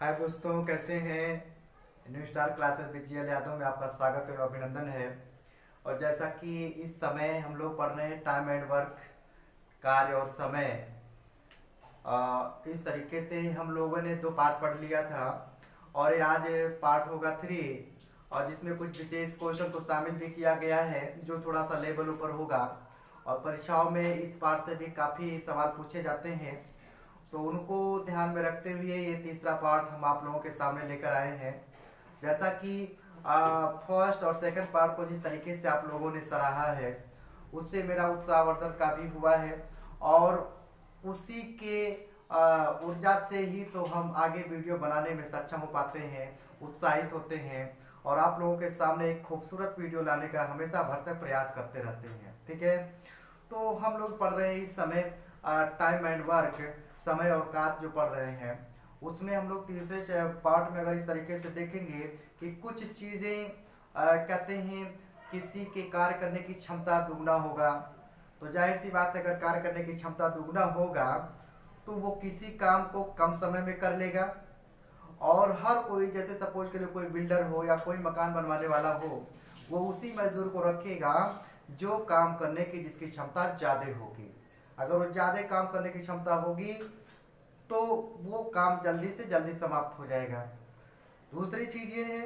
हाय दोस्तों, कैसे हैं। New star classes BGL Yadav में आपका स्वागत और अभिनंदन है। और जैसा कि इस समय हम लोग पढ़ रहे हैं टाइम एंड वर्क, कार्य और समय। इस तरीके से हम लोगों ने 2 पार्ट पढ़ लिया था और ये आज पार्ट होगा 3, और जिसमें कुछ विशेष क्वेश्चन को शामिल भी किया गया है जो थोड़ा सा लेवल ऊपर होगा। और परीक्षाओं में इस पार्ट से भी काफ़ी सवाल पूछे जाते हैं, तो उनको ध्यान में रखते हुए ये तीसरा पार्ट हम आप लोगों के सामने लेकर आए हैं। जैसा कि फर्स्ट और सेकंड पार्ट को जिस तरीके से आप लोगों ने सराहा है, उससे मेरा उत्साहवर्धन काफ़ी हुआ है। और उसी के ऊर्जा से ही तो हम आगे वीडियो बनाने में सक्षम हो पाते हैं, उत्साहित होते हैं और आप लोगों के सामने एक खूबसूरत वीडियो लाने का हमेशा भरसक प्रयास करते रहते हैं। ठीक है, तो हम लोग पढ़ रहे हैं इस समय टाइम एंड वर्क, समय और कार्य जो पढ़ रहे हैं, उसमें हम लोग तीसरे पार्ट में अगर इस तरीके से देखेंगे कि कुछ चीज़ें कहते हैं किसी के कार्य करने की क्षमता दुगना होगा। तो जाहिर सी बात है, अगर कार्य करने की क्षमता दुगना होगा तो वो किसी काम को कम समय में कर लेगा। और हर कोई, जैसे सपोज के लिए कोई बिल्डर हो या कोई मकान बनवाने वाला हो, वो उसी मजदूर को रखेगा जो काम करने की जिसकी क्षमता ज़्यादा होगी। अगर वो ज़्यादा काम करने की क्षमता होगी तो वो काम जल्दी से जल्दी समाप्त हो जाएगा। दूसरी चीज़ ये है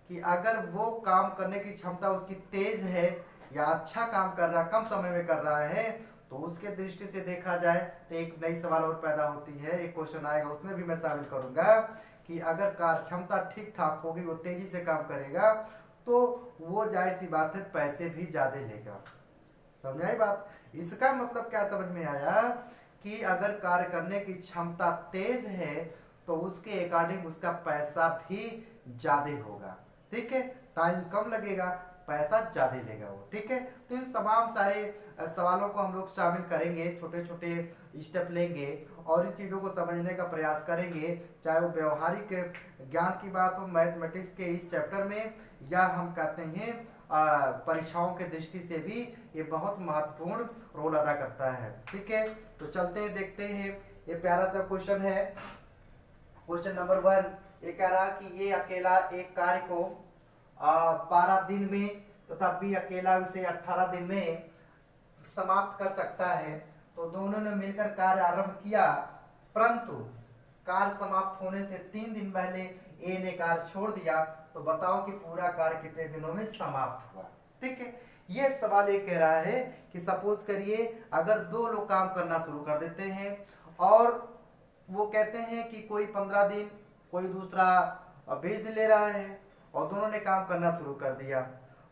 कि अगर वो काम करने की क्षमता उसकी तेज है या अच्छा काम कर रहा, कम समय में कर रहा है, तो उसके दृष्टि से देखा जाए तो एक नई सवाल और पैदा होती है। एक क्वेश्चन आएगा, उसमें भी मैं शामिल करूंगा कि अगर कार्य क्षमता ठीक ठाक होगी, वो तेजी से काम करेगा, तो वो जाहिर सी बात है पैसे भी ज़्यादा लेगा। समझाई बात। इसका मतलब क्या समझ में आया कि अगर कार्य करने की क्षमता तेज है तो उसके अकॉर्डिंग उसका पैसा भी ज्यादा होगा। ठीक है, टाइम कम लगेगा, पैसा ज्यादा लेगा वो। ठीक है, तो इन तमाम सारे सवालों को हम लोग शामिल करेंगे, छोटे छोटे स्टेप लेंगे और इन चीज़ों को समझने का प्रयास करेंगे, चाहे वो व्यवहारिक ज्ञान की बात हो मैथमेटिक्स के इस चैप्टर में, या हम कहते हैं परीक्षाओं के दृष्टि से भी ये बहुत महत्वपूर्ण रोल अदा करता है। ठीक है, तो चलते हैं, देखते हैं। ये प्यारा सा क्वेश्चन है, क्वेश्चन नंबर 1। ये कह रहा कि ये अकेला एक कार्य को 12 दिन में तथा भी अकेला उसे 18 दिन में समाप्त कर सकता है। तो दोनों ने मिलकर कार्य आरंभ किया, परंतु कार्य समाप्त होने से 3 दिन पहले ए ने कार्य छोड़ दिया। तो बताओ कि पूरा कार्य कितने दिनों में समाप्त हुआ। ठीक है, ये सवाल ये कह रहा है कि सपोज करिए अगर 2 लोग काम करना शुरू कर देते हैं और वो कहते हैं कि कोई 15 दिन, कोई दूसरा 20 दिन ले रहा है, और दोनों ने काम करना शुरू कर दिया।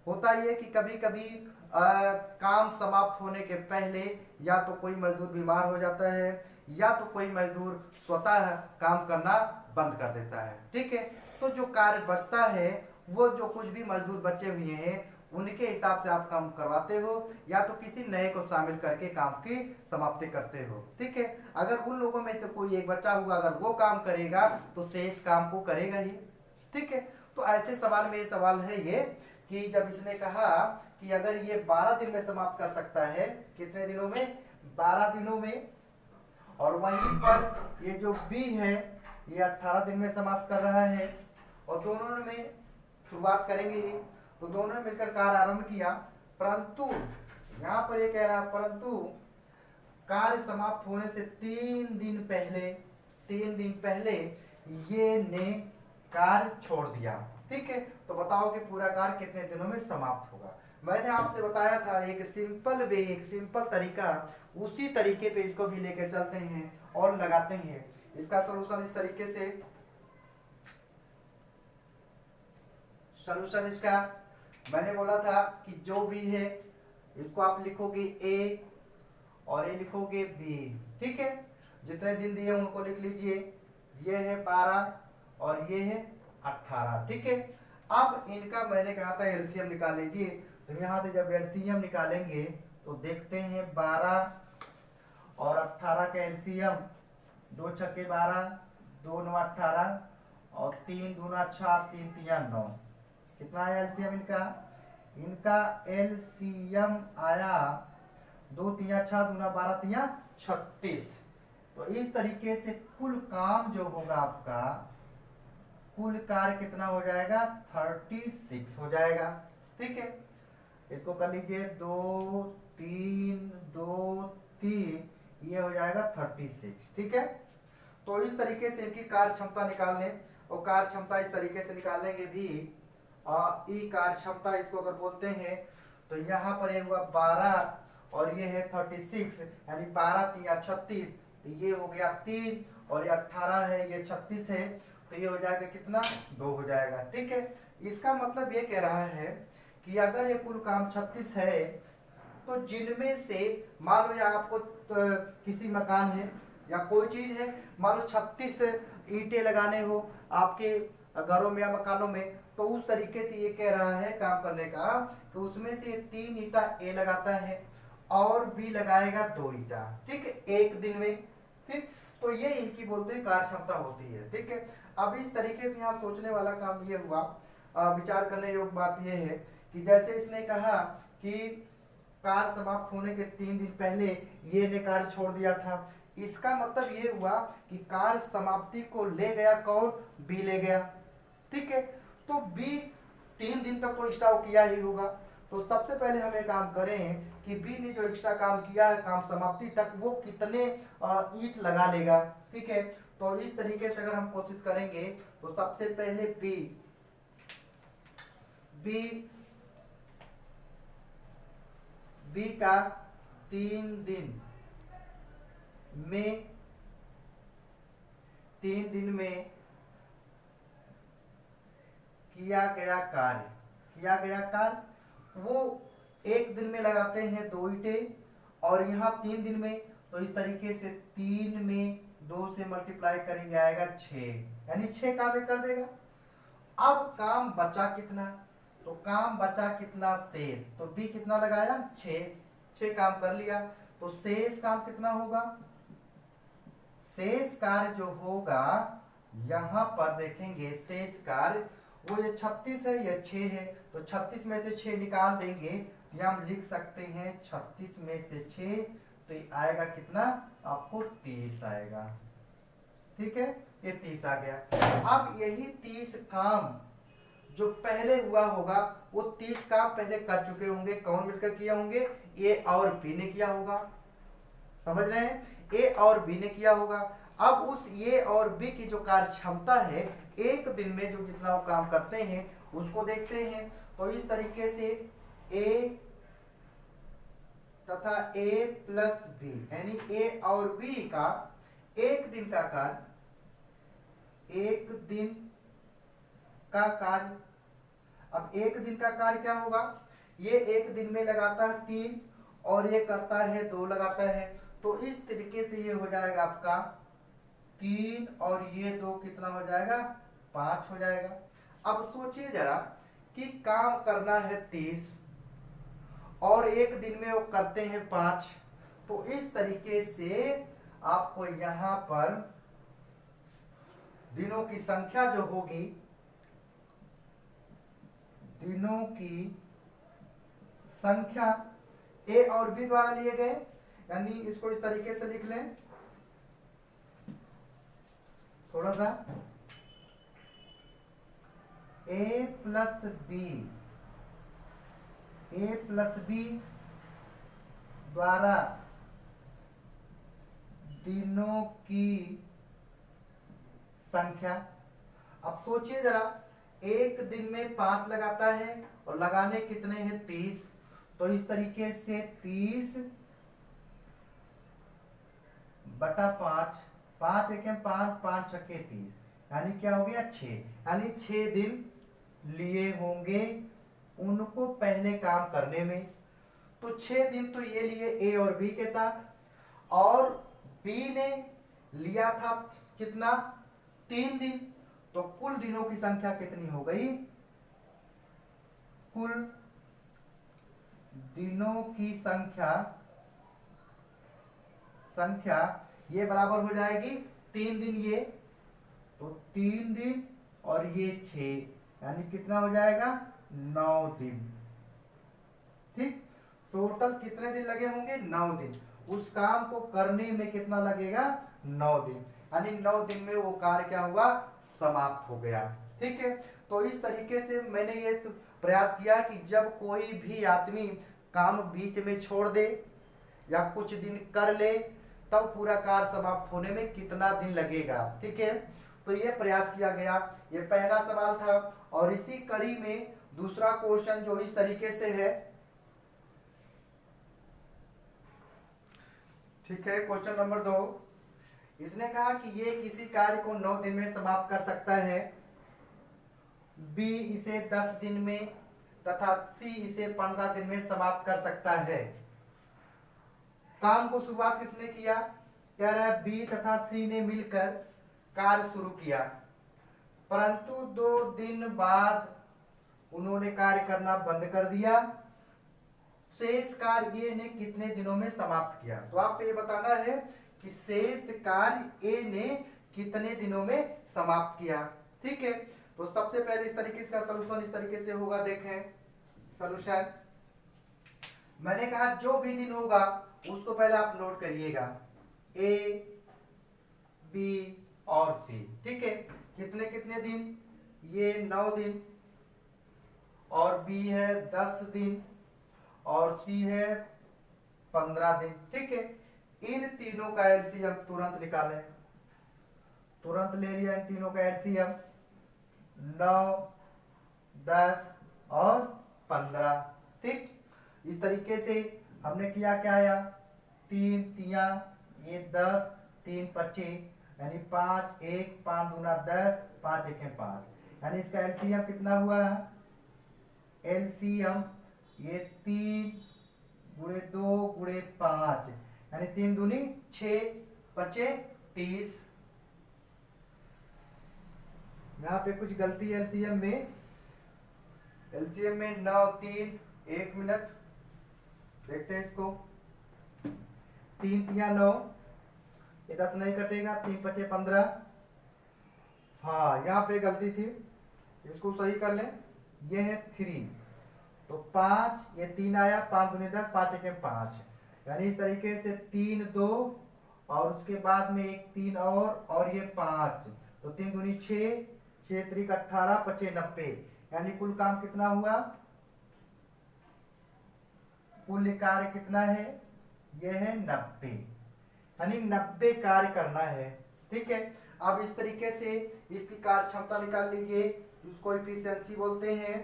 होता ये कि कभी कभी काम समाप्त होने के पहले या तो कोई मजदूर बीमार हो जाता है या तो कोई मजदूर स्वतः काम करना बंद कर देता है। ठीक है, तो जो कार्य बचता है, वो जो कुछ भी मजदूर बचे हुए हैं उनके हिसाब से आप काम करवाते हो या तो किसी नए को शामिल करके काम की समाप्ति करते हो। ठीक है, अगर उन लोगों में से कोई एक बचा हुआ अगर वो काम करेगा तो शेष काम को करेगा ही। ठीक है, तो ऐसे सवाल में ये सवाल है ये कि जब इसने कहा कि अगर ये 12 दिन में समाप्त कर सकता है, कितने दिनों में, 12 दिनों में, और वहीं पर ये जो बी है ये 18 दिन में समाप्त कर रहा है, और दोनों में शुरुआत करेंगे ही, तो दोनों ने मिलकर कार्य आरंभ किया, परंतु यहाँ पर ये कह रहा है परंतु कार्य समाप्त होने से 3 दिन पहले ये ने कार्य छोड़ दिया। ठीक है, तो बताओ कि पूरा कार्य कितने दिनों में समाप्त होगा। मैंने आपसे बताया था एक सिंपल वे, एक सिंपल तरीका, उसी तरीके पे इसको भी लेकर चलते हैं और लगाते हैं। इसका सलूशन इस तरीके से, सलूशन इसका मैंने बोला था कि जो भी है इसको आप लिखोगे ए और ये लिखोगे बी। ठीक है, जितने दिन दिए उनको लिख लीजिए, ये है 12 और ये है 18। ठीक है, अब इनका मैंने कहा था एलसीएम निकाल लीजिए, तो यहाँ से जब एलसीएम निकालेंगे तो देखते हैं 12 और 18 का एलसीएम, 2 छक्के 12, 2 9 18 और 3 दूना 6, 3 तिया 9। कितना है एलसीएम इनका? इनका एलसीएम आया 2 तिया 6 दूना 12 तिया 36। तो इस तरीके से कुल काम जो होगा आपका कुल कार्य कितना हो जाएगा 36 हो जाएगा। ठीक है, इसको कर लीजिए 2 3 2 3, ये हो जाएगा 36। ठीक है, तो इस तरीके से इनकी कार्य क्षमता निकालने, और कार्य क्षमता इस तरीके से निकालेंगे भी ई कार्य क्षमता इसको अगर बोलते हैं तो यहाँ पर ये हुआ 12 और ये है 36, यानी 12 3 36, तो ये हो गया 3 और ये 18 है, ये 36 है, तो ये हो जाएगा कितना 2 हो जाएगा। ठीक है, इसका मतलब ये कह रहा है कि अगर ये कुल काम 36 है तो जिनमें से मान लो या आपको किसी मकान है या कोई चीज है, मान लो 36 ईंटें लगाने हो आपके घरों में या मकानों में, तो उस तरीके से ये कह रहा है काम करने का कि उसमें से 3 ईंटा ए लगाता है और बी लगाएगा 2 ईंटा। ठीक है, एक दिन में। ठीक, तो ये इनकी बोलते हैं कार्य क्षमता होती है। ठीक है, अब इस तरीके से यहाँ सोचने वाला काम ये हुआ, विचार करने योग्य बात ये है कि जैसे इसने कहा कि कार्य समाप्त होने के 3 दिन पहले ये ने कार्य छोड़ दिया था, इसका मतलब ये हुआ कि कार्य समाप्ति को ले गया कौन, बी ले गया। ठीक है, तो बी 3 दिन तक तो एक्स्ट्रा किया ही होगा, तो सबसे पहले हम एक काम करें कि बी ने जो एक्स्ट्रा काम किया है काम समाप्ति तक, वो कितने ईंट लगा लेगा। ठीक है, तो इस तरीके से अगर हम कोशिश करेंगे तो सबसे पहले बी का 3 दिन में किया गया कार्य वो एक दिन में लगाते हैं 2 ईंटें, और यहाँ 3 दिन में, तो इस तरीके से 3 में 2 से मल्टीप्लाई करेंगे आएगा 6, यानी 6 काम ये कर देगा। अब काम बचा कितना, तो काम बचा कितना शेष, तो बी कितना लगाया 6 काम कर लिया, तो शेष काम कितना होगा, शेष कार्य जो होगा यहाँ पर देखेंगे शेष कार्य, वो ये 36 है ये 6 है, तो 36 में से 6 निकाल देंगे, या हम लिख सकते हैं 36 में से 6, तो ये आएगा कितना आपको 30 आएगा। ठीक है, ये 30 आ गया। अब यही 30 काम जो पहले हुआ होगा वो 30 काम पहले कर चुके होंगे, कौन मिलकर किया होंगे, ए और बी ने किया होगा। समझ रहे हैं, ए और बी ने किया होगा। अब उस ए और बी की जो कार्य क्षमता है एक दिन में जो जितना वो काम करते हैं उसको देखते हैं, तो इस तरीके से ए तथा ए प्लस बी, यानी ए और बी का एक दिन का कार्य, अब एक दिन का कार्य क्या होगा, ये एक दिन में लगाता है 3 और ये करता है 2 लगाता है, तो इस तरीके से ये हो जाएगा आपका 3 और ये 2 कितना हो जाएगा 5 हो जाएगा। अब सोचिए जरा कि काम करना है 30 और एक दिन में वो करते हैं 5, तो इस तरीके से आपको यहाँ पर दिनों की संख्या जो होगी, दिनों की संख्या ए और बी द्वारा लिए गए, यानी इसको इस तरीके से लिख लें थोड़ा सा, ए प्लस बी द्वारा दिनों की संख्या। अब सोचिए जरा, एक दिन में 5 लगाता है और लगाने कितने हैं 30, तो इस तरीके से 30 बटा 5, 5 एके 5, 5 छक्के 30, यानी क्या हो गया 6, यानी 6 दिन लिए होंगे उनको पहले काम करने में। तो 6 दिन तो ये लिए ए और बी के साथ, और बी ने लिया था कितना 3 दिन, तो कुल दिनों की संख्या कितनी हो गई, कुल दिनों की संख्या ये बराबर हो जाएगी 3 दिन ये, तो 3 दिन और ये 6, यानी कितना हो जाएगा 9 दिन। ठीक, टोटल कितने दिन लगे होंगे 9 दिन, उस काम को करने में कितना लगेगा 9 दिन, यानी 9 दिन में वो कार्य क्या हुआ समाप्त हो गया। ठीक है। तो इस तरीके से मैंने ये प्रयास किया कि जब कोई भी आदमी काम बीच में छोड़ दे या कुछ दिन कर ले, तब पूरा कार्य समाप्त होने में कितना दिन लगेगा। ठीक है, तो ये प्रयास किया गया। ये पहला सवाल था। और इसी कड़ी में दूसरा क्वेश्चन जो इस तरीके से है। ठीक है, क्वेश्चन नंबर 2। इसने कहा कि ये किसी कार्य को 9 दिन में समाप्त कर सकता है, बी इसे 10 दिन में तथा सी इसे 15 दिन में समाप्त कर सकता है। काम को शुरुआत किसने किया? कह रहा है बी तथा सी ने मिलकर कार्य शुरू किया, परंतु 2 दिन बाद उन्होंने कार्य करना बंद कर दिया। शेष कार्य ए ने कितने दिनों में समाप्त किया? तो आपको ये बताना है कि शेष कार्य ए ने कितने दिनों में समाप्त किया। ठीक है, तो सबसे पहले इस तरीके से सलूशन इस तरीके से होगा। देखें सलूशन, मैंने कहा जो भी दिन होगा उसको पहले आप नोट करिएगा, ए बी और सी। ठीक है, कितने कितने दिन? ये 9 दिन और बी है 10 दिन और सी है 15 दिन। ठीक है, इन तीनों का एलसीएम तुरंत निकालें। तुरंत ले लिया इन तीनों का एलसीएम, 9, 10 और 15। ठीक, इस तरीके से हमने किया। क्या आया? 3 तिया ये 10, 3 25 यानी 5 1 5 दूना 10, 5 1 5 यानी इसका एलसीएम कितना हुआ? एलसीएम ये 3 गुणे 2 गुणे 5 यानी 3 दूनी 6 5 30। यहाँ पे कुछ गलती है एलसीएम में। एलसीएम में 9 3 1 मिनट देखते हैं इसको। 3 तिया 9, ये 10 नहीं कटेगा, 3 5 15। हाँ, यहाँ पे गलती थी, इसको सही कर लें। ये है 3 तो 5, ये 3 आया, 5 दूनी 10, 5 1 5 यानी इस तरीके से 3 2 और उसके बाद में एक 3 और ये 5 तो 3 दूनी 6, 6 3 18, 5 90 यानी कुल काम कितना हुआ? कुल कार्य कितना है? यह है 90 यानी 90 कार्य करना है। ठीक है, अब इस तरीके से इसकी कार्य क्षमता निकाल लीजिए, इसको एफिशिएंसी बोलते हैं।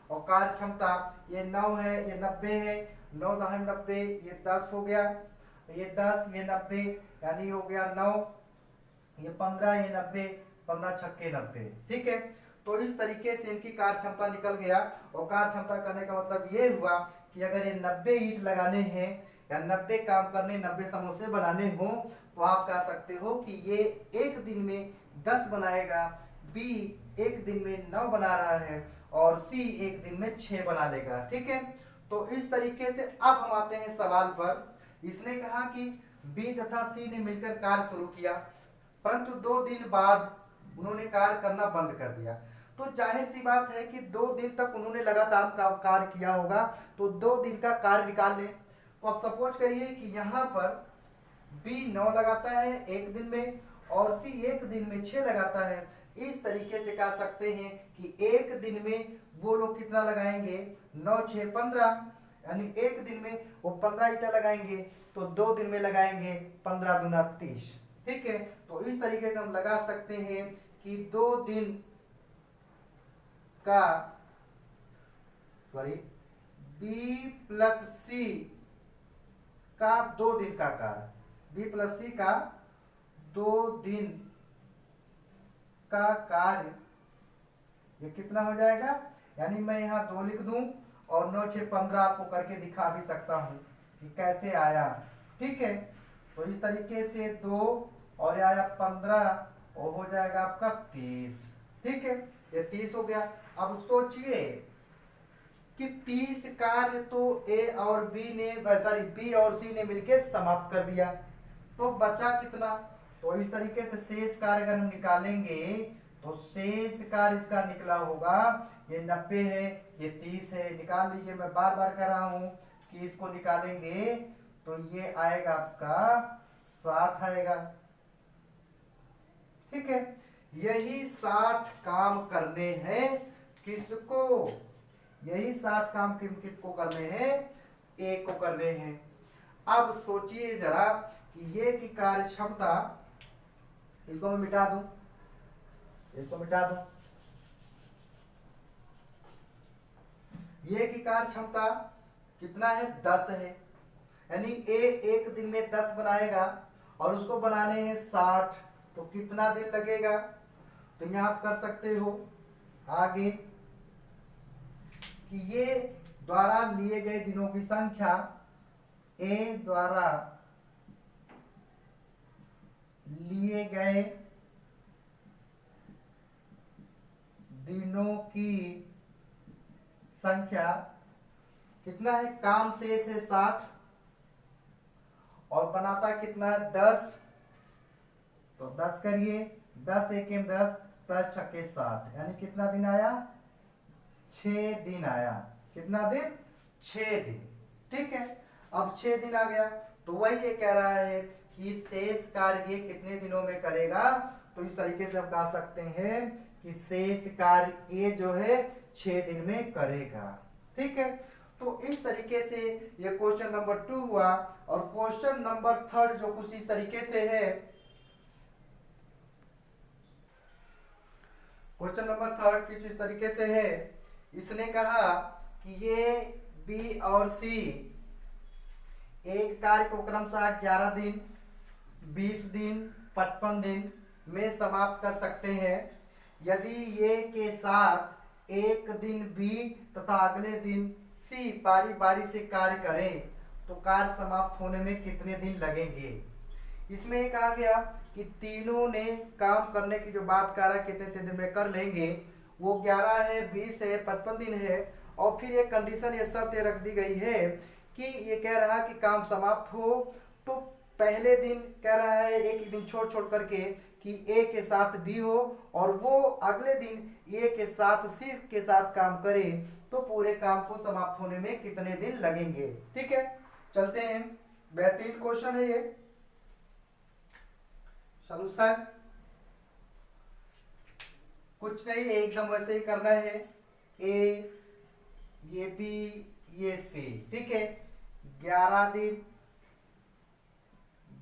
और कार्य क्षमता ये 9 है, ये 90 है, 9 10 90, ये 10 हो गया, ये 10 ये 90 यानी हो गया 9, ये 15 ये 90, 15 छक्के 90। ठीक है, तो इस तरीके से इनकी कार्य क्षमता निकल गया। और कार्य क्षमता करने का मतलब ये हुआ कि अगर ये 90 ईंट लगाने हैं या 90 काम करने, 90 समोसे बनाने हो, तो आप कह सकते हो कि ये एक दिन में 10 बनाएगा, बी एक दिन में 9 बना रहा है और सी एक दिन में 6 बना लेगा। ठीक है, तो इस तरीके से अब हम आते हैं सवाल पर। इसने कहा कि बी तथा सी ने मिलकर कार्य शुरू किया, परंतु 2 दिन बाद उन्होंने कार्य करना बंद कर दिया। तो जाहिर सी बात है कि 2 दिन तक उन्होंने लगातार कार्य किया होगा, तो 2 दिन का कार्य निकाल लें। तो अब सपोज करिए कि यहाँ पर बी 9 लगाता है एक दिन में और सी एक दिन में 6 लगाता है। इस तरीके से कह सकते हैं कि एक दिन में वो लोग कितना लगाएंगे? 9 6 15 यानी एक दिन में वो 15 ईंटा लगाएंगे, तो 2 दिन में लगाएंगे 15 दूना 30। ठीक है, तो इस तरीके से हम लगा सकते हैं कि 2 दिन का बी प्लस सी का 2 दिन का कार्य, बी प्लस सी का 2 दिन का कार्य ये कितना हो जाएगा? यानी मैं यहाँ 2 लिख दूं और 9 6 15 आपको करके दिखा भी सकता हूँ कि कैसे आया। ठीक है, तो इस तरीके से 2 और आया 15 और हो जाएगा आपका 30। ठीक है, ये 30 हो गया। अब सोचिए कि 30 कार्य तो ए और बी ने बी और सी ने मिलकर समाप्त कर दिया, तो बचा कितना? तो इस तरीके से शेष कार्य अगर हम निकालेंगे तो शेष कार्य इसका निकला होगा, ये 90 है, ये 30 है। निकाल लीजिए, मैं बार बार कह रहा हूं कि इसको निकालेंगे तो ये आएगा आपका 60 आएगा। ठीक है, यही 60 काम करने हैं किसको, यही 60 काम किसको करने हैं, ए को करने हैं। अब सोचिए जरा कि ये की कार्य क्षमता, इसको मैं मिटा दूं, इसको मिटा दूं, ये की कार्य क्षमता कितना है, 10 है। यानी ए एक दिन में 10 बनाएगा और उसको बनाने हैं 60, तो कितना दिन लगेगा। तो यहां आप कर सकते हो आगे कि ये द्वारा लिए गए दिनों की संख्या, ए द्वारा लिए गए दिनों की संख्या कितना है, काम शेष है 60 और बनाता कितना है 10, तो 10 करिए, 10 एके 10, 10 छक्के 60, यानी कितना दिन आया, 6 दिन आया। कितना दिन, 6 दिन। ठीक है, अब 6 दिन आ गया, तो वही ये कह रहा है कि शेष कार्य ये कितने दिनों में करेगा। तो इस तरीके से हम कह सकते हैं कि शेष कार्य ये जो है 6 दिन में करेगा। ठीक है, तो इस तरीके से ये क्वेश्चन नंबर 2 हुआ। और क्वेश्चन नंबर 3 जो कुछ इस तरीके से है, क्वेश्चन नंबर 3 कुछ इस तरीके से है। इसने कहा कि ये बी और सी एक कार्य को क्रमशः 11 दिन, 20 दिन, 55 दिन में समाप्त कर सकते हैं। यदि ये के साथ एक दिन बी तथा अगले दिन सी बारी बारी से कार्य करें तो कार्य समाप्त होने में कितने दिन लगेंगे। इसमें ये कहा गया कि तीनों ने काम करने की जो बात कर रहा है कितने दिन में कर लेंगे, वो 11 है, 20 है, 55 दिन है। और फिर एक कंडीशन, ये शर्त रख दी गई है कि ये कह रहा है कि काम समाप्त हो तो पहले दिन कह रहा है एक दिन छोड़ छोड़ करके कि ए के साथ बी हो और वो अगले दिन ए के साथ सी के साथ काम करे तो पूरे काम को समाप्त होने में कितने दिन लगेंगे। ठीक है, चलते हैं, बेहतरीन क्वेश्चन है ये। सॉल्यूशन कुछ नहीं, एकदम वैसे ही करना है, ए ये बी ये सी। ठीक है, 11 दिन,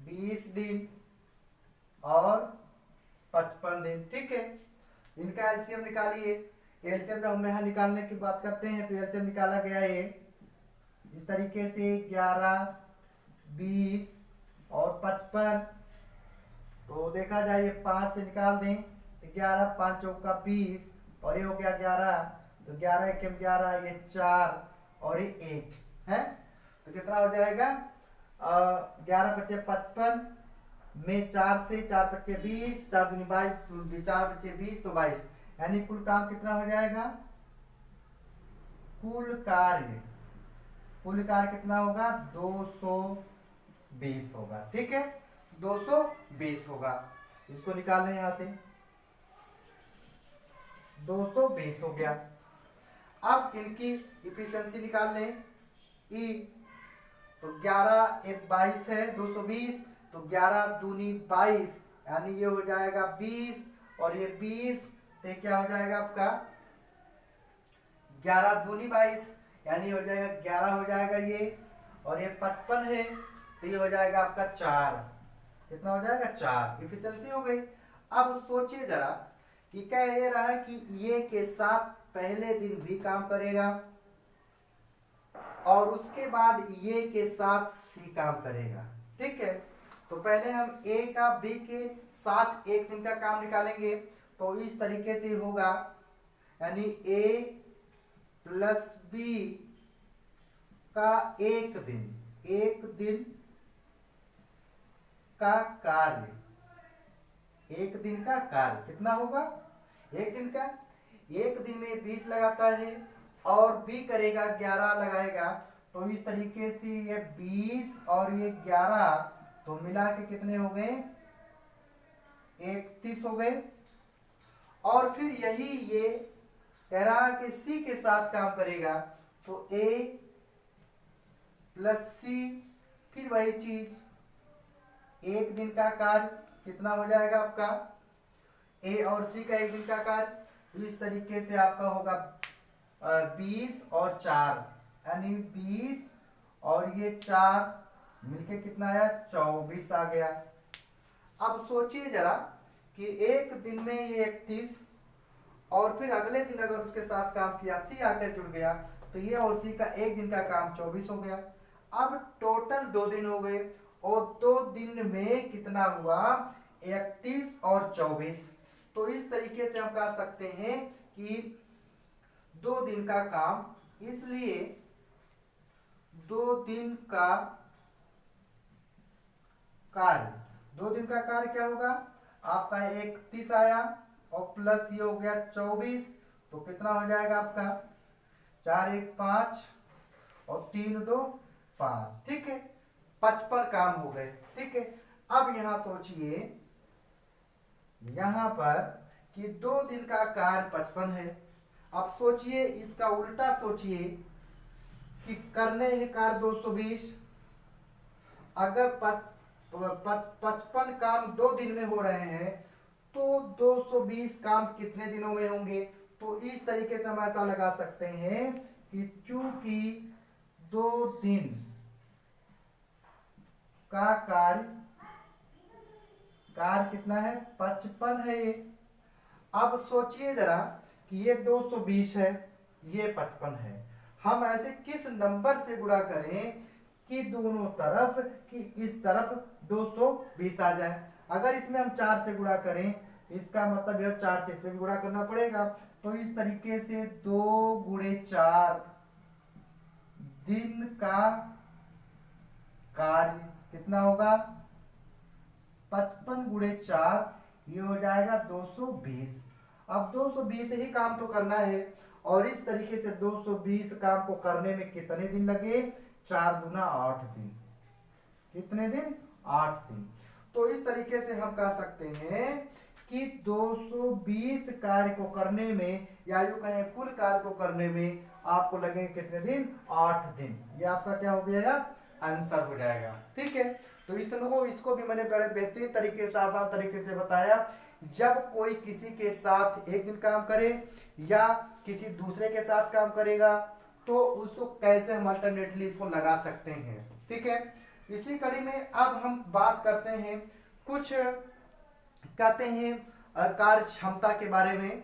20 दिन और 55 दिन। ठीक है, इनका एलसीएम निकालिए। एलसीएम जब हम यहाँ निकालने की बात करते हैं तो एलसीएम निकाला गया है इस तरीके से 11, 20 और 55। तो देखा जाए 5 से निकाल दें तो 11, 5 चौका 20 और ये हो गया 11, तो 11 एक 11, ये 4 और ये 1 है, तो कितना हो जाएगा 11 बचे 55 में 4 से 4 बचे 20, 4 दूनी 22, 4 बचे 20 तो 22, यानी कुल काम कितना हो जाएगा, कुल कार्य कितना होगा 220 होगा। ठीक है, 220 होगा। इसको निकाल लें यहां से, 220 हो गया। अब इनकी इफिशिएंसी निकाल लें, ई तो 11 एक 22 है, 220 तो 11 दूनी 22, यानी ये हो जाएगा 20 और ये 20 तो क्या हो जाएगा आपका 11 दूनी 22, यानी हो जाएगा 11 हो जाएगा ये, और ये 55 है तो ये हो जाएगा आपका 4। कितना हो जाएगा 4, इफिशिएंसी हो गई। अब सोचिए जरा कि कह ये रहा है कि ये के साथ पहले दिन भी काम करेगा और उसके बाद ये के साथ सी काम करेगा। ठीक है, तो पहले हम ए का बी के साथ एक दिन का काम निकालेंगे, तो इस तरीके से होगा, यानी ए प्लस बी का एक दिन का कार्य, एक दिन का कार्य कितना होगा, एक दिन का, एक दिन में 20 लगाता है और बी करेगा 11 लगाएगा, तो इस तरीके से ये 20 और ये 11 तो मिला के कितने हो गए 31 हो गए। और फिर यही ये कह रहा है कि सी के साथ काम करेगा, तो ए प्लस सी, फिर वही चीज एक दिन का कार्य कितना हो जाएगा आपका ए और सी का एक दिन का कार्य। इस तरीके से आपका होगा 20 और 4 यानी 20 और ये 4 मिलके कितना आया 24 आ गया। अब सोचिए जरा कि एक दिन में ये 31 और फिर अगले दिन अगर उसके साथ काम किया सी आकर जुड़ गया तो ये और सी का एक दिन का काम 24 हो गया। अब टोटल 2 दिन हो गए और 2 दिन में कितना हुआ 31 और 24। तो इस तरीके से हम कह सकते हैं कि 2 दिन का काम, इसलिए 2 दिन का कार्य, 2 दिन का कार्य क्या होगा आपका 31 आया और प्लस ये हो गया 24, तो कितना हो जाएगा आपका 4 1 5 और 3 2 5, ठीक है 55 काम हो गए, ठीक है। अब यहां सोचिए यहां पर कि 2 दिन का कार्य 55 है। अब सोचिए इसका उल्टा सोचिए कि करने हैं कार्य 220, अगर 55 काम 2 दिन में हो रहे हैं तो 220 काम कितने दिनों में होंगे। तो इस तरीके से हम ऐसा लगा सकते हैं कि चूंकि 2 दिन का कार्य कितना है 55 है ये। अब सोचिए जरा कि ये 220 है ये 55 है, हम ऐसे किस नंबर से गुणा करें कि दोनों तरफ कि इस तरफ 220 आ जाए। अगर इसमें हम 4 से गुणा करें इसका मतलब यह 4 से इसमें भी गुणा करना पड़ेगा। तो इस तरीके से 2 गुणे 4 दिन का कार्य कितना होगा 55 गुणे 4 ये हो जाएगा 220। अब 220 ही काम तो करना है और इस तरीके से 220 काम को करने में कितने दिन लगे 4 दूना 8 दिन, कितने दिन 8 दिन। तो इस तरीके से हम कह सकते हैं कि 220 कार्य को करने में या यूं कहें कुल कार्य को करने में आपको लगेंगे कितने दिन 8 दिन। ये आपका क्या हो गया आंसर हो जाएगा, ठीक है। तो इसको भी मैंने बड़े बेहतरीन तरीके से आसान तरीके से बताया। जब कोई किसी के साथ एक दिन काम करे या किसी दूसरे के साथ काम करेगा तो उसको कैसे हम अल्टरनेटली इसको लगा सकते हैं, ठीक है। इसी कड़ी में अब हम बात करते हैं कुछ कहते हैं कार्य क्षमता के बारे में,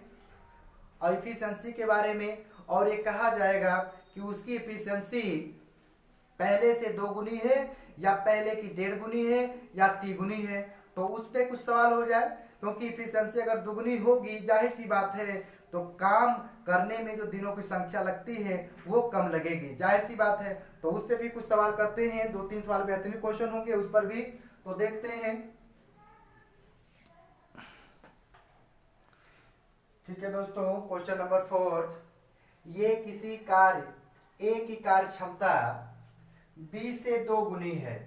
एफिशिएंसी के बारे में, और ये कहा जाएगा कि उसकी एफिशिएंसी पहले से 2 गुनी है या पहले की 1.5 गुनी है या 3 गुनी है। तो उस पर कुछ सवाल हो जाए क्योंकि एफिशिएंसी अगर 2 गुनी होगी जाहिर सी बात है तो काम करने में जो दिनों की संख्या लगती है वो कम लगेगी, जाहिर सी बात है। तो उस पर भी कुछ सवाल करते हैं, 2-3 सवाल बेहतरीन क्वेश्चन होंगे उस पर भी, तो देखते हैं, ठीक है दोस्तों। क्वेश्चन नंबर 4, ये किसी कार्य ए की कार्य क्षमता बी से 2 गुनी है,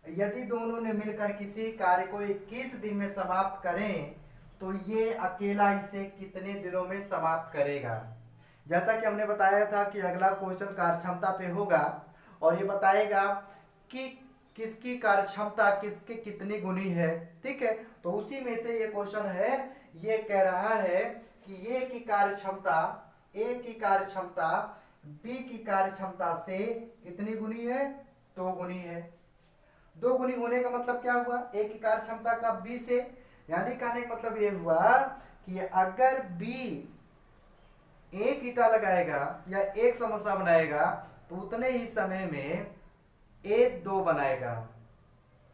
यदि दोनों ने मिलकर किसी कार्य को 21 दिन में समाप्त करें तो ये अकेला इसे कितने दिनों में समाप्त करेगा। जैसा कि हमने बताया था कि अगला क्वेश्चन कार्य क्षमता पे होगा और ये बताएगा कि किसकी कार्य क्षमता किसके कितनी गुनी है, ठीक है। तो उसी में से ये क्वेश्चन है, ये कह रहा है कि ए की कार्य क्षमता बी की कार्य क्षमता से कितनी गुनी है 2 गुनी है। 2 गुनी होने का मतलब क्या हुआ ए की कार्य क्षमता का बी से, यानी कहने का मतलब ये हुआ कि अगर बी एक ईंटा लगाएगा या एक समोसा बनाएगा तो उतने ही समय में ए 2 बनाएगा,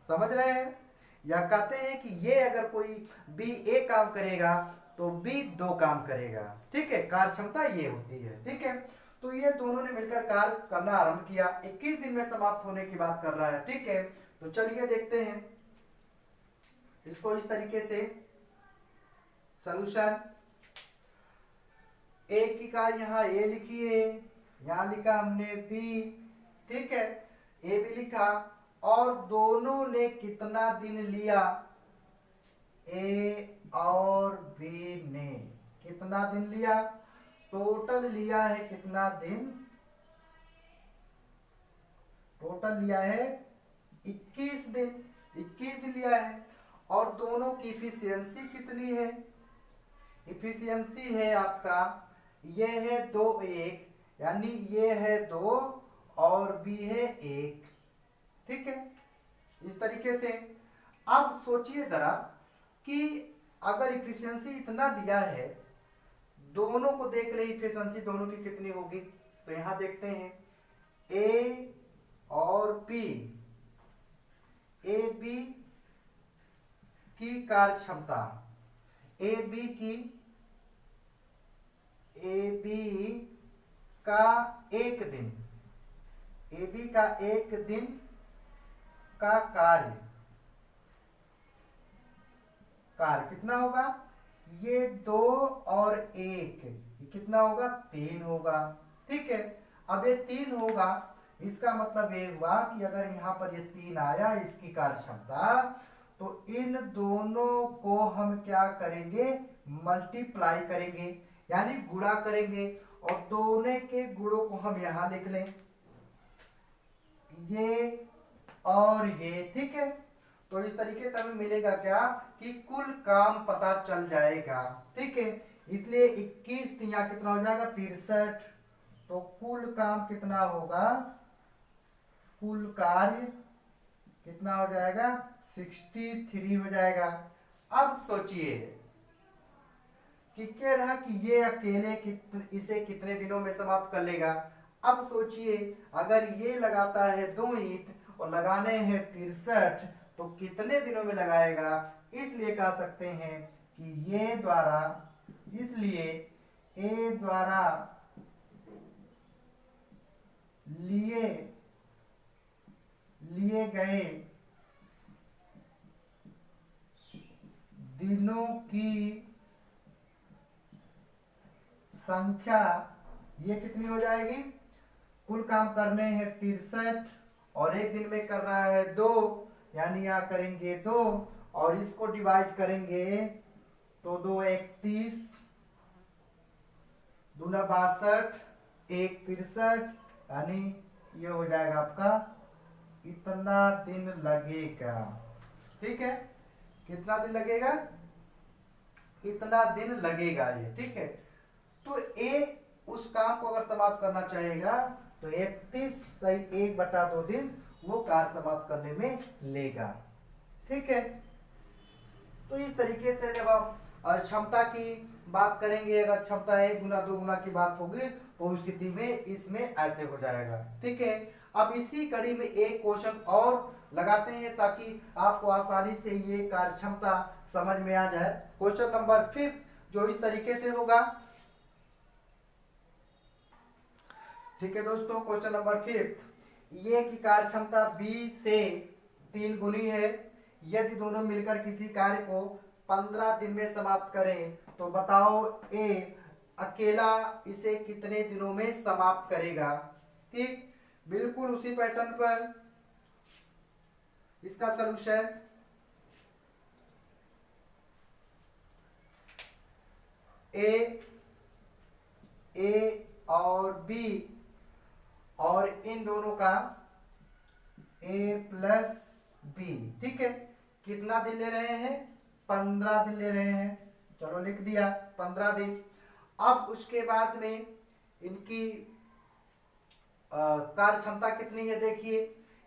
समझ रहे हैं। या कहते हैं कि ये अगर कोई बी एक काम करेगा तो बी 2 काम करेगा, ठीक है। कार्य क्षमता ये होती है, ठीक है। तो ये दोनों ने मिलकर कार्य करना आरंभ किया, 21 दिन में समाप्त होने की बात कर रहा है, ठीक है। तो चलिए देखते हैं इसको इस तरीके से सॉल्यूशन। ए की कार्य यहाँ ए लिखिए, यहाँ लिखा हमने बी, ठीक है, ए भी लिखा, और दोनों ने कितना दिन लिया, ए और बी ने कितना दिन लिया, टोटल लिया है कितना दिन, टोटल लिया है 21 दिन, 21 दिन लिया है। और दोनों की इफिशियंसी कितनी है? इफिशियंसी है आपका, ये है 2 1, यानी ये है 2 और बी है 1। ठीक है, इस तरीके से। अब सोचिए जरा कि अगर इफिशियंसी इतना दिया है, दोनों को देख ले इफिशियंसी दोनों की कितनी होगी। तो यहां देखते हैं ए और बी, ए बी की कार्यक्षमता, ए बी का एक दिन, ए बी का एक दिन का कार्य कितना होगा? ये 2 और 1, ये कितना होगा? 3 होगा। ठीक है, अब ये 3 होगा, इसका मतलब ये हुआ कि अगर यहाँ पर ये 3 आया इसकी कार्यक्षमता, तो इन दोनों को हम क्या करेंगे? मल्टीप्लाई करेंगे, यानी गुणा करेंगे, और दोनों के गुणों को हम यहां लिख लें, ये और ये। ठीक है, तो इस तरीके से हमें मिलेगा क्या कि कुल काम पता चल जाएगा। ठीक है, इसलिए 21 यहाँ कितना हो जाएगा? 63। तो कुल काम कितना होगा? कुल कार्य कितना हो जाएगा? 63 हो जाएगा। अब सोचिए कि कह रहा कि ये अकेले इसे कितने दिनों में समाप्त कर लेगा। अब सोचिए अगर ये लगाता है 2 ईंट और लगाने हैं 63, तो कितने दिनों में लगाएगा? इसलिए कह सकते हैं कि ये द्वारा, इसलिए ए द्वारा लिए गए दिनों की संख्या ये कितनी हो जाएगी? कुल काम करने हैं 63 और एक दिन में कर रहा है 2, यानी यहां करेंगे 2 और इसको डिवाइड करेंगे तो 2 31, 2 62, 1 63, यानी ये हो जाएगा आपका इतना दिन लगेगा। ठीक है, कितना दिन लगेगा? इतना दिन लगेगा ये। ठीक है, तो ए उस काम को अगर समाप्त करना चाहेगा तो 31 सही 1/2 दिन वो कार्य समाप्त करने में लेगा। ठीक है, तो इस तरीके से जब आप क्षमता की बात करेंगे, अगर क्षमता 1 गुना 2 गुना की बात होगी तो उस स्थिति में इसमें ऐसे हो जाएगा। ठीक है, अब इसी कड़ी में एक क्वेश्चन और लगाते हैं ताकि आपको आसानी से ये कार्य क्षमता समझ में आ जाए। क्वेश्चन नंबर 5 जो इस तरीके से होगा। ठीक है दोस्तों, क्वेश्चन नंबर 5, ये की कार्य क्षमता b से 3 गुनी है। यदि दोनों मिलकर किसी कार्य को 15 दिन में समाप्त करें तो बताओ ए अकेला इसे कितने दिनों में समाप्त करेगा। ठीक, बिल्कुल उसी पैटर्न पर इसका सलूशन ए और बी और इन दोनों का a प्लस बी। ठीक है, कितना दिन ले रहे हैं? 15 दिन ले रहे हैं। चलो लिख दिया 15 दिन। अब उसके बाद में इनकी कार्य क्षमता कितनी है? देखिए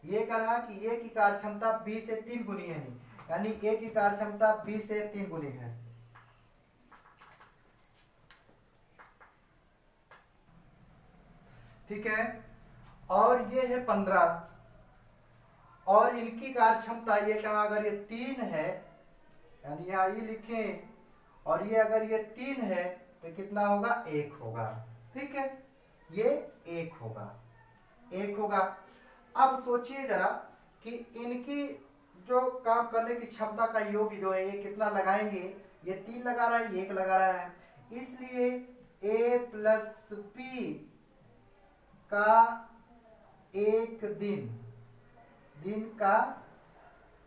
ये कह रहा कि ए की कार्य क्षमता बी से 3 गुनी है, यानी ए की कार्य क्षमता बी से 3 गुनी है। ठीक है, और ये है 15 और इनकी कार्य क्षमता ये कहा अगर ये 3 है, यानी यहाँ ये लिखें, और ये अगर ये 3 है तो कितना होगा? 1 होगा। ठीक है, ये 1 होगा। अब सोचिए जरा कि इनकी जो काम करने की क्षमता का योग जो है ये कितना लगाएंगे? ये 3 लगा रहा है, 1 लगा रहा है, इसलिए a प्लस पी का एक दिन का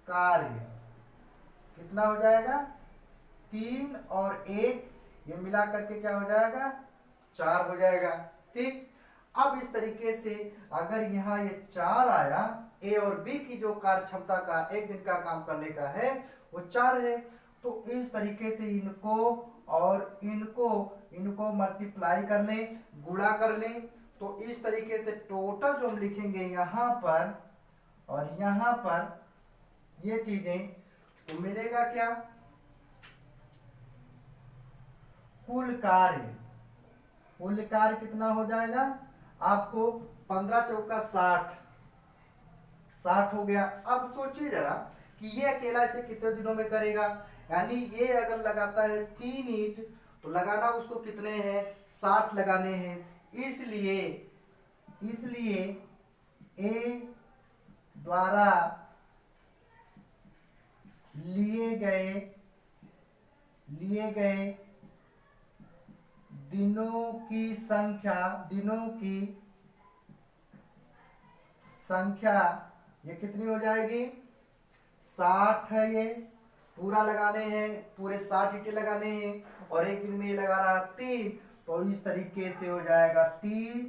कार्य कितना हो जाएगा? 3 और 1 ये मिला करके क्या हो जाएगा? 4 हो जाएगा। ठीक, अब इस तरीके से अगर यहाँ ये 4 आया, ए और बी की जो कार्य क्षमता का एक दिन का काम करने का है वो 4 है, तो इस तरीके से इनको और इनको मल्टीप्लाई कर लें, गुणा कर लें। तो इस तरीके से टोटल जो हम लिखेंगे यहाँ पर और यहाँ पर ये चीजें, तो मिलेगा क्या, कुल कार्य कितना हो जाएगा आपको, 15 चौका 60 हो गया। अब सोचिए जरा कि ये अकेला इसे कितने दिनों में करेगा, यानी ये अगर लगाता है 3 ईंट तो लगाना उसको कितने हैं, 60 लगाने हैं। इसलिए ए द्वारा लिए गए दिनों की संख्या ये कितनी हो जाएगी, 60 है, ये पूरा लगाने हैं, पूरे 60 ईंटें लगाने हैं और एक दिन में ये लगा रहा 3, तो इस तरीके से हो जाएगा 3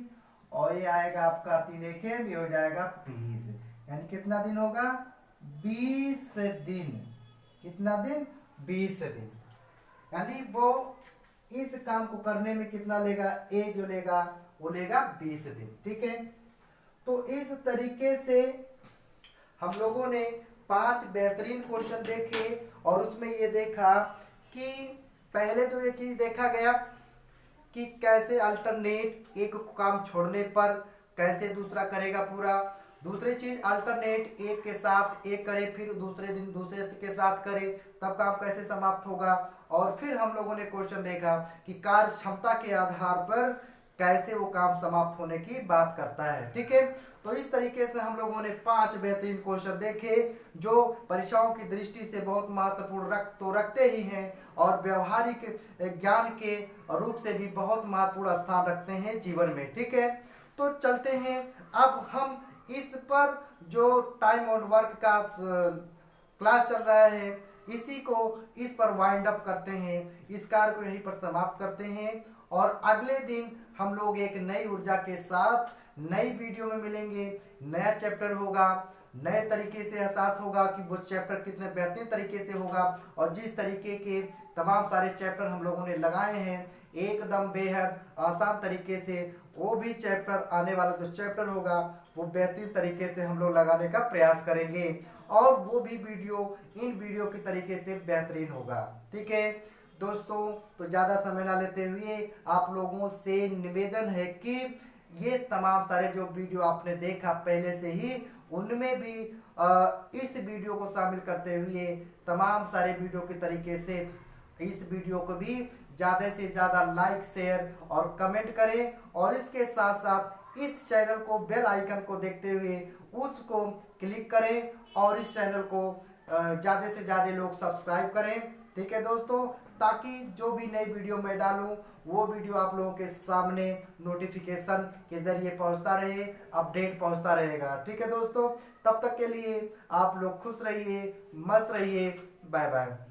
और ये आएगा आपका 3 एके ये हो जाएगा 20, यानी कितना दिन होगा, 20 दिन। कितना दिन, 20 दिन। यानी वो इस काम को करने में कितना लेगा, ए जो लेगा वो लेगा 20 दिन। ठीक है, तो इस तरीके से हम लोगों ने 5 बेहतरीन क्वेश्चन देखे और उसमें ये देखा कि पहले तो ये चीज देखा गया कि कैसे अल्टरनेट एक काम छोड़ने पर कैसे दूसरा करेगा पूरा। दूसरी चीज अल्टरनेट एक के साथ एक करे, फिर दूसरे दिन दूसरे के साथ करे, तब काम कैसे समाप्त होगा। और फिर हम लोगों ने क्वेश्चन देखा कि कार्य क्षमता के आधार पर कैसे वो काम समाप्त होने की बात करता है। ठीक है, तो इस तरीके से हम लोगों ने 5 बेहतरीन क्वेश्चन देखे जो परीक्षाओं की दृष्टि से बहुत महत्वपूर्ण रखते ही हैं और व्यवहारिक ज्ञान के रूप से भी बहुत महत्वपूर्ण स्थान रखते हैं जीवन में। ठीक है, तो चलते हैं अब हम इस पर जो टाइम और वर्क का क्लास चल रहा है इसी को इस पर वाइंड अप करते हैं, इस कार्य को यहीं पर समाप्त करते हैं और अगले दिन हम लोग एक नई ऊर्जा के साथ नई वीडियो में मिलेंगे। नया चैप्टर होगा, नए तरीके से एहसास होगा कि वो चैप्टर कितने बेहतरीन तरीके से होगा और जिस तरीके के तमाम सारे चैप्टर हम लोगों ने लगाए हैं एकदम बेहद आसान तरीके से, वो भी चैप्टर आने वाला जो चैप्टर होगा वो बेहतरीन तरीके से हम लोग लगाने का प्रयास करेंगे और वो भी वीडियो इन वीडियो की तरीके से बेहतरीन होगा। ठीक है दोस्तों, तो ज़्यादा समय ना लेते हुए आप लोगों से निवेदन है कि ये तमाम सारे जो वीडियो आपने देखा पहले से ही, उनमें भी इस वीडियो को शामिल करते हुए तमाम सारे वीडियो के तरीके से इस वीडियो को भी ज़्यादा से ज़्यादा लाइक, शेयर और कमेंट करें और इसके साथ साथ इस चैनल को बेल आइकन को देखते हुए उसको क्लिक करें और इस चैनल को ज़्यादा से ज़्यादा लोग सब्सक्राइब करें। ठीक है दोस्तों, ताकि जो भी नई वीडियो मैं डालूं वो वीडियो आप लोगों के सामने नोटिफिकेशन के जरिए पहुंचता रहे, अपडेट पहुंचता रहेगा। ठीक है दोस्तों, तब तक के लिए आप लोग खुश रहिए, मस्त रहिए, बाय बाय।